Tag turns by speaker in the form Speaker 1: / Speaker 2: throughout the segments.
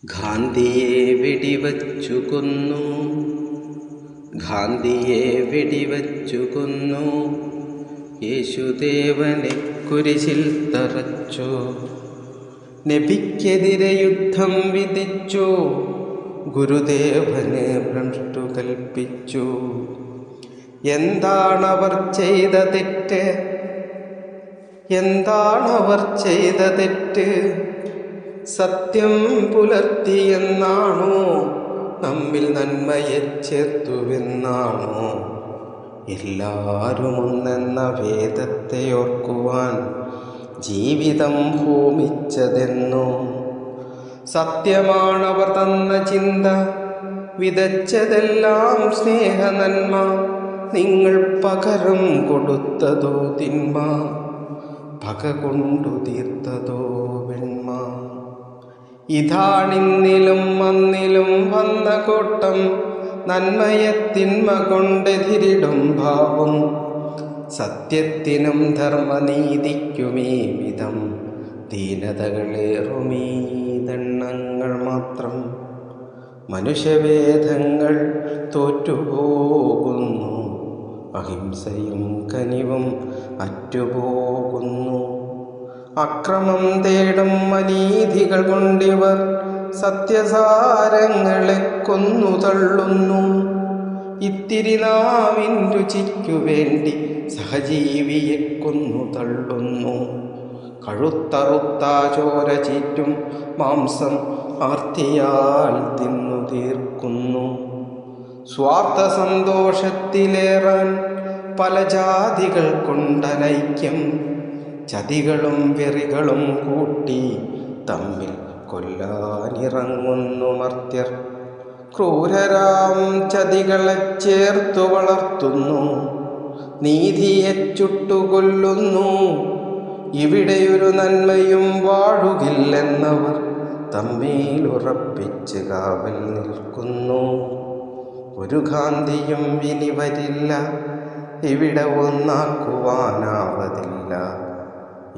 Speaker 1: ഗാന്ധിയെ വെടിവച്ചു കൊന്നു, ഗാന്ധിയെ വെടിവച്ചു കൊന്നു, യേശുദേവനെ കുരിശിൽ തറച്ചു. നബിക്കെതിരെ യുദ്ധം വിധിച്ചു, ഗുരുദേവന് ഭ്രഷ്ടു കൽപ്പിച്ചു. എന്താണവർ ചെയ്ത തെറ്റ്? എന്താണവർ ചെയ്ത തെറ്റ്? സത്യം പുലർത്തിയെന്നാണോ? നമ്മിൽ നന്മയെ ചേർത്തുവെന്നാണോ? എല്ലാവരും ഒന്നെന്ന വേദത്തെ ഓർക്കുവാൻ ജീവിതം ഹോമിച്ചതെന്നോ? സത്യമാണവർ തന്ന ചിന്ത, വിതച്ചതെല്ലാം സ്നേഹനന്മ. നിങ്ങൾ പകരം കൊടുത്തതോ തിന്മ, പക കൊണ്ടു തീർത്തതോ വെണ്മ. ഇതാണിന്നിലും അന്നിലും വന്ന കോട്ടം, നന്മയെ തിന്മ കൊണ്ടെതിരിടും ഭാവം. സത്യത്തിനും ധർമ്മനീതിക്കുമീ വിധം ദീനതകളേറുമീ ദണ്ണങ്ങൾ മാത്രം. മനുഷ്യവേദങ്ങൾ തോറ്റുപോകുന്നു, അഹിംസയും കനിവും അറ്റുപോകുന്നു. അക്രമം തേടും അനീതികൾ കൊണ്ടിവർ സത്യസാരങ്ങളെ കൊന്നു തള്ളുന്നു. ഇത്തിരി നാവിൻ രുചിക്കു വേണ്ടി സഹജീവിയെ കൊന്നു തള്ളുന്നു. കഴുത്തറുത്ത ചോര ചീറ്റും മാംസം ആർത്തിയാൽ തിന്നു തീർക്കുന്നു. സ്വാർത്ഥ സന്തോഷത്തിലേറാൻ പല ജാതികൾ കൊണ്ടനൈക്യം, ചതികളും വെറികളും കൂട്ടി തമ്മിൽ കൊല്ലാനിറങ്ങുന്നു മർത്യർ. ക്രൂരരാം ചതികളെ ചേർത്തു വളർത്തുന്നു, നീതിയെ ചുട്ടുകൊല്ലുന്നു. ഇവിടെയൊരു നന്മയും വാഴുകില്ലെന്നവർ തമ്മിലുറപ്പിച്ച് കാവൽ നിൽക്കുന്നു. ഒരു ഗാന്ധിയും ഇനി വരില്ല, ഇവിടെ ഒന്നാക്കുവാനാവതില്ല.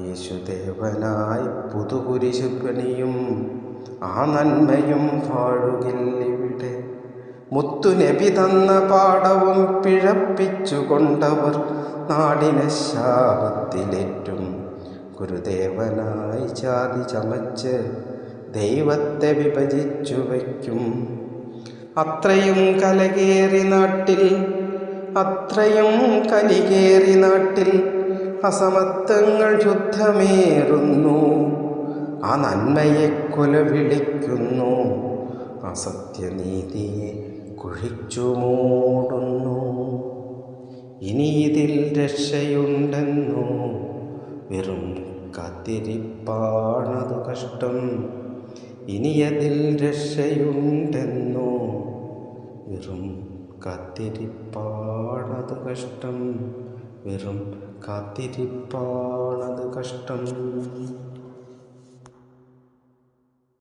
Speaker 1: യേശുദേവനായി പുതുകുരിശു പണിയും ആ നന്മയും വാഴുകില്ലിവിടെ. മുത്തുനബി തന്ന പാഠവും പിഴപ്പിച്ചു കൊണ്ടവർ നാടിനെ ശാപത്തിലേറ്റും. ഗുരുദേവനായി ജാതി ചമച്ച് ദൈവത്തെ വിഭജിച്ചു വയ്ക്കും. അത്രയും കലകേറി നാട്ടിൽ, അത്രയും കലികേറി നാട്ടിൽ അസമത്വങ്ങൾ യുദ്ധമേറുന്നു. ആ നന്മയെ കൊല വിളിക്കുന്നു, അസത്യനീതിയെ കുഴിച്ചു മൂടുന്നു. ഇനി ഇതിൽ രക്ഷയുണ്ടെന്നോ? വെറും കാത്തിരിപ്പാണതു കഷ്ടം. ഇനിയതിൽ രക്ഷയുണ്ടെന്നോ? വെറും കാത്തിരിപ്പാണതു കഷ്ടം. വെറും കാത്തിരിപ്പാണതു കഷ്ടം.